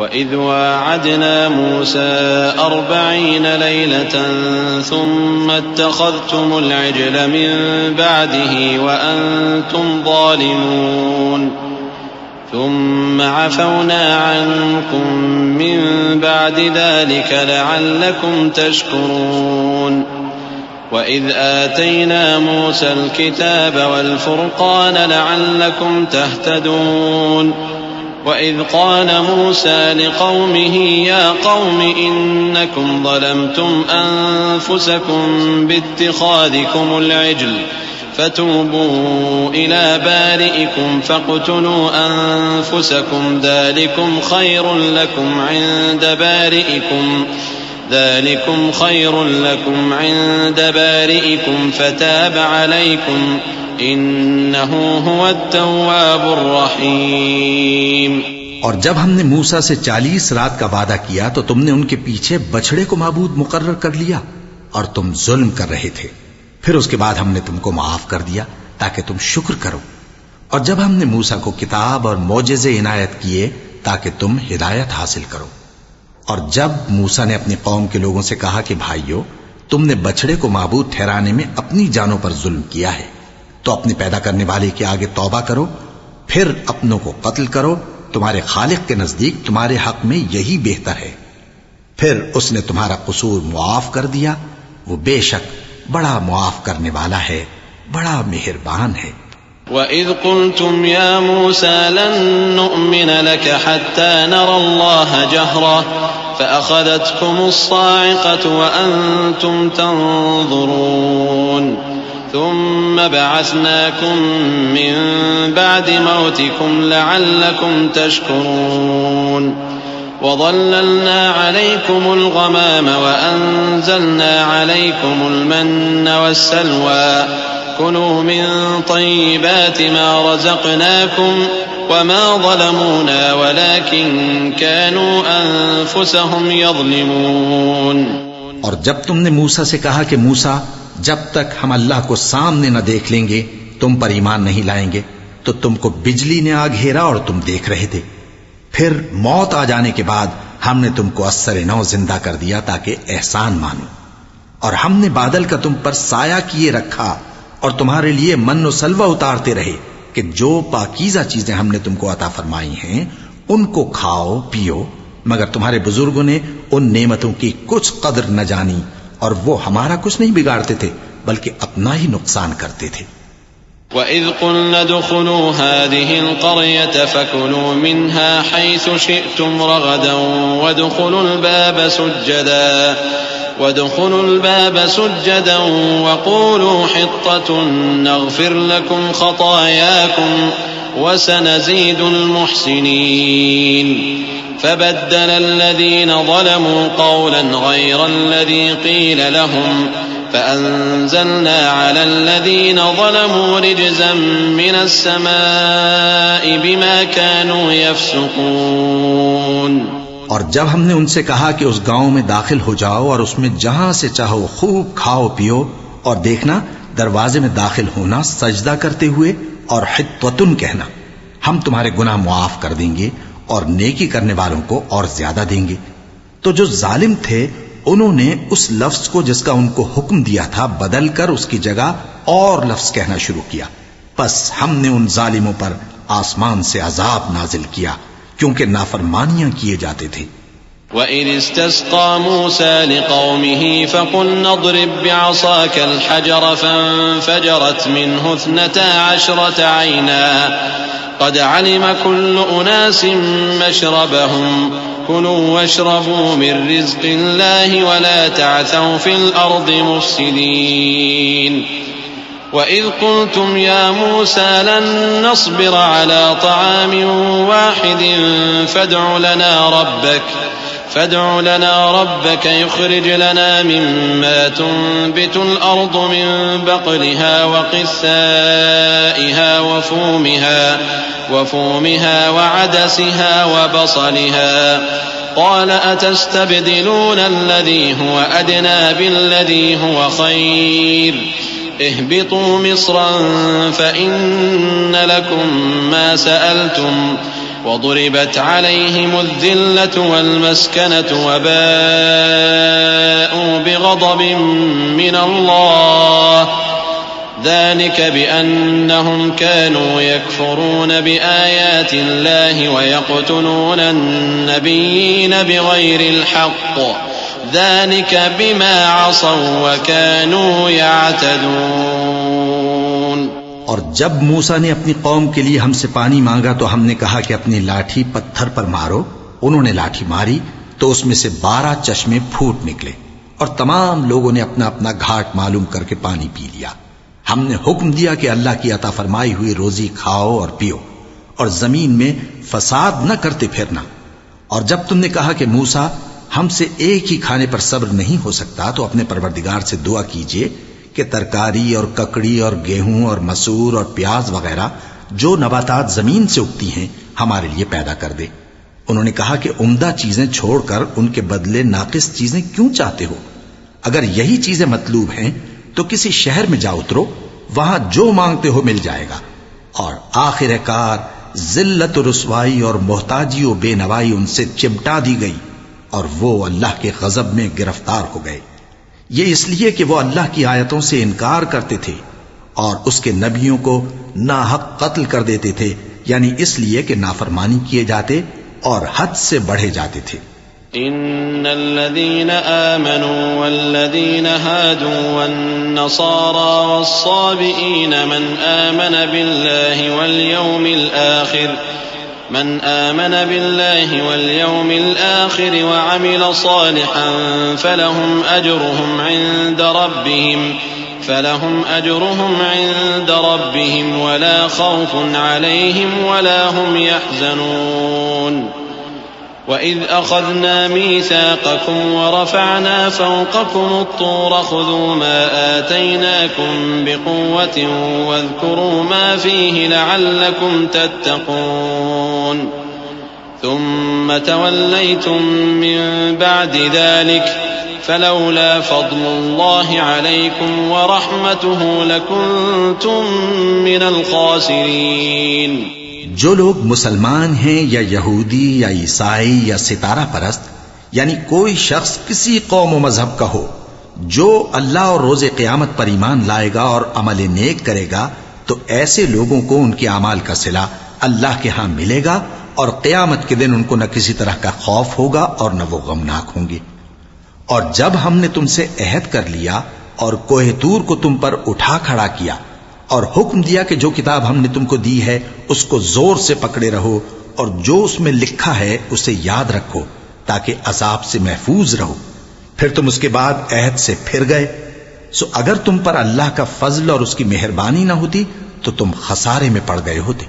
وَإِذْ وَاعَدْنَا مُوسَىٰ 40 لَيْلَةً ثُمَّ اتَّخَذْتُمُ الْعِجْلَ مِن بَعْدِهِ وَأَنتُمْ ظَالِمُونَ ثُمَّ عَفَوْنَا عَنكُم مِّن بَعْدِ ذَلِكَ لَعَلَّكُمْ تَشْكُرُونَ وَإِذْ آتَيْنَا مُوسَى الْكِتَابَ وَالْفُرْقَانَ لَعَلَّكُمْ تَهْتَدُونَ وَإِذْ قَالَ مُوسَى لِقَوْمِهِ يَا قَوْمِ إِنَّكُمْ ظَلَمْتُمْ أَنفُسَكُمْ بِاتِّخَاذِكُمُ الْعِجْلَ فَتُوبُوا إِلَىٰ بَارِئِكُمْ فَاقْتُلُوا أَنفُسَكُمْ ذَٰلِكُمْ خَيْرٌ لَكُمْ عِندَ بَارِئِكُمْ فَتَابَ عَلَيْكُمْ إِنَّهُ هُوَ التَّوَّابُ الرَّحِيمُ۔ اور جب ہم نے موسیٰ سے 40 رات کا وعدہ کیا تو تم نے ان کے پیچھے بچڑے کو معبود مقرر کر لیا اور تم ظلم کر رہے تھے۔ پھر اس کے بعد ہم نے تم کو معاف کر دیا تاکہ تم شکر کرو۔ اور جب ہم نے موسیٰ کو کتاب اور معجزے عنایت کیے تاکہ تم ہدایت حاصل کرو۔ اور جب موسیٰ نے اپنی قوم کے لوگوں سے کہا کہ بھائیو، تم نے بچڑے کو معبود ٹھہرانے میں اپنی جانوں پر ظلم کیا ہے، تو اپنے پیدا کرنے والے کے آگے توبہ کرو، پھر اپنوں کو قتل کرو، تمہارے خالق کے نزدیک تمہارے حق میں یہی بہتر ہے۔ پھر اس نے تمہارا قصور معاف کر دیا، وہ بے شک بڑا معاف کرنے والا ہے، بڑا مہربان ہے۔ وَإِذْ قُلْتُمْ يَا مُوسَىٰ لَن نُّؤْمِنَ لَكَ حَتَّىٰ نَرَى اللَّهَ جَهْرَةً فَأَخَذَتْكُمُ الصَّاعِقَةُ وَأَنتُمْ تَنظُرُونَ ثُمَّ بَعَثْنَاكُم مِّن بَعْدِ مَوْتِكُمْ لَعَلَّكُمْ تَشْكُرُونَ وَظَلَّلْنَا عَلَيْكُمُ الْغَمَامَ وَأَنزَلْنَا عَلَيْكُمُ الْمَنَّ وَالسَّلْوَىٰ كُلُوا مِن طَيِّبَاتِ مَا رَزَقْنَاكُمْ وَمَا ظَلَمُونَا وَلَٰكِن كَانُوا أَنفُسَهُمْ يَظْلِمُونَ۔ اور جب تم نے موسیٰ سے کہا کہ موسیٰ، جب تک ہم اللہ کو سامنے نہ دیکھ لیں گے تم پر ایمان نہیں لائیں گے، تو تم کو بجلی نے آ گھیرا اور تم دیکھ رہے تھے۔ پھر موت آ جانے کے بعد ہم نے تم کو اثر نو زندہ کر دیا تاکہ احسان مانو، اور ہم نے بادل کا تم پر سایہ کیے رکھا اور تمہارے لیے من و سلوہ اتارتے رہے کہ جو پاکیزہ چیزیں ہم نے تم کو عطا فرمائی ہیں ان کو کھاؤ پیو، مگر تمہارے بزرگوں نے ان نعمتوں کی کچھ قدر نہ جانی اور وہ ہمارا کچھ نہیں بگاڑتے تھے بلکہ اپنا ہی نقصان کرتے تھے۔ وَإِذْ قُلْنَا ادْخُلُوا هَٰذِهِ الْقَرْيَةَ فَكُلُوا مِنْهَا حَيْثُ شِئْتُمْ رَغَدًا وَادْخُلُوا الْبَابَ سُجَّدًا وَقُولُوا حِطَّةٌ نَّغْفِرْ لَكُمْ خَطَايَاكُمْ وَسَنَزِيدُ الْمُحْسِنِينَ فَبَدَّلَ الَّذِينَ ظَلَمُوا قَوْلًا غَيْرَ الَّذِي قِيلَ لَهُمْ فَأَنزَلْنَا عَلَى الَّذِينَ ظَلَمُوا رِجْزًا مِّنَ السَّمَاءِ بِمَا كَانُوا يَفْسُقُونَ۔ اور جب ہم نے ان سے کہا کہ اس گاؤں میں داخل ہو جاؤ اور اس میں جہاں سے چاہو خوب کھاؤ پیو، اور دیکھنا دروازے میں داخل ہونا سجدہ کرتے ہوئے اور حطوتن کہنا، ہم تمہارے گناہ معاف کر دیں گے اور نیکی کرنے والوں کو اور زیادہ دیں گے۔ تو جو ظالم تھے انہوں نے اس لفظ کو جس کا ان کو حکم دیا تھا بدل کر اس کی جگہ اور لفظ کہنا شروع کیا، پس ہم نے ان ظالموں پر آسمان سے عذاب نازل کیا کیونکہ نافرمانیاں کیے جاتے تھے۔ وَإِذِ اسْتَسْقَىٰ مُوسَىٰ لِقَوْمِهِ فَقُلْنَا اضْرِب بِّعَصَاكَ الْحَجَرَ فَانفَجَرَتْ مِنْهُ 12 عَيْنًا قَدْ عَلِمَ كُلُّ أُنَاسٍ مَّشْرَبَهُمْ كُلُوا وَاشْرَبُوا مِن رِّزْقِ اللَّهِ وَلَا تَعْثَوْا فِي الْأَرْضِ مُفْسِدِينَ وَإِذْ قُلْتُمْ يَا مُوسَىٰ لَن نَّصْبِرَ عَلَىٰ طَعَامٍ وَاحِدٍ فَادْعُ لَنَا رَبَّكَ يُخْرِجْ لَنَا مِمَّا تُنبِتُ الْأَرْضُ مِن بَقْلِهَا وَقِثَّائِهَا وَفُومِهَا وَعَدَسِهَا وَبَصَلِهَا قَالَ أَتَسْتَبْدِلُونَ الَّذِي هُوَ أَدْنَىٰ بِالَّذِي هُوَ خَيْرٌ اهْبِطُوا مِصْرًا فَإِنَّ لَكُم مَّا سَأَلْتُمْ وضربت عليهم الذلة والمسكنة وباءوا بغضب من الله ذلك بأنهم كانوا يكفرون بآيات الله ويقتلون النبيين بغير الحق ذلك بما عصوا وكانوا يعتدون۔ اور جب موسیٰ نے اپنی قوم کے لیے ہم سے پانی مانگا تو ہم نے کہا کہ اپنی لاٹھی پتھر پر مارو۔ انہوں نے لاٹھی ماری تو اس میں سے 12 چشمے پھوٹ نکلے اور تمام لوگوں نے اپنا اپنا گھاٹ معلوم کر کے پانی پی لیا۔ ہم نے حکم دیا کہ اللہ کی عطا فرمائی ہوئی روزی کھاؤ اور پیو اور زمین میں فساد نہ کرتے پھرنا۔ اور جب تم نے کہا کہ موسیٰ ہم سے ایک ہی کھانے پر صبر نہیں ہو سکتا تو اپنے پروردگار سے دعا کیجئے کہ ترکاری اور ککڑی اور گیہوں اور مسور اور پیاز وغیرہ جو نباتات زمین سے اگتی ہیں ہمارے لیے پیدا کر دے۔ انہوں نے کہا کہ عمدہ چیزیں چھوڑ کر ان کے بدلے ناقص چیزیں کیوں چاہتے ہو؟ اگر یہی چیزیں مطلوب ہیں تو کسی شہر میں جا اترو، وہاں جو مانگتے ہو مل جائے گا۔ اور آخر کار ذلت و رسوائی اور محتاجی و بے نوائی ان سے چمٹا دی گئی اور وہ اللہ کے غضب میں گرفتار ہو گئے۔ یہ اس لیے کہ وہ اللہ کی آیتوں سے انکار کرتے تھے اور اس کے نبیوں کو ناحق قتل کر دیتے تھے، یعنی اس لیے کہ نافرمانی کیے جاتے اور حد سے بڑھے جاتے تھے۔ ان الذين آمنوا والذين هادوا والنصارى والصابئين من آمن بالله واليوم الآخر وعمل صالحا فلهم أجرهم عند ربهم ولا خوف عليهم ولا هم يحزنون۔ وَإِذْ أَخَذْنَا مِيثَاقَكُمْ وَرَفَعْنَا فَوْقَكُمُ الطُّورَ خُذُوا مَا آتَيْنَاكُمْ بِقُوَّةٍ وَاذْكُرُوا مَا فِيهِ لَعَلَّكُمْ تَتَّقُونَ ثُمَّ تَوَلَّيْتُمْ مِنْ بَعْدِ ذَلِكَ فَلَوْلَا فَضْلُ اللَّهِ عَلَيْكُمْ وَرَحْمَتُهُ لَكُنْتُمْ مِنَ الْخَاسِرِينَ۔ جو لوگ مسلمان ہیں یا یہودی یا عیسائی یا ستارہ پرست، یعنی کوئی شخص کسی قوم و مذہب کا ہو، جو اللہ اور روز قیامت پر ایمان لائے گا اور عمل نیک کرے گا تو ایسے لوگوں کو ان کے اعمال کا صلہ اللہ کے ہاں ملے گا اور قیامت کے دن ان کو نہ کسی طرح کا خوف ہوگا اور نہ وہ غمناک ہوں گے۔ اور جب ہم نے تم سے عہد کر لیا اور کوہ طور کو تم پر اٹھا کھڑا کیا اور حکم دیا کہ جو کتاب ہم نے تم کو دی ہے اس کو زور سے پکڑے رہو اور جو اس میں لکھا ہے اسے یاد رکھو تاکہ عذاب سے محفوظ رہو، پھر تم اس کے بعد عہد سے پھر گئے، سو اگر تم پر اللہ کا فضل اور اس کی مہربانی نہ ہوتی تو تم خسارے میں پڑ گئے ہوتے۔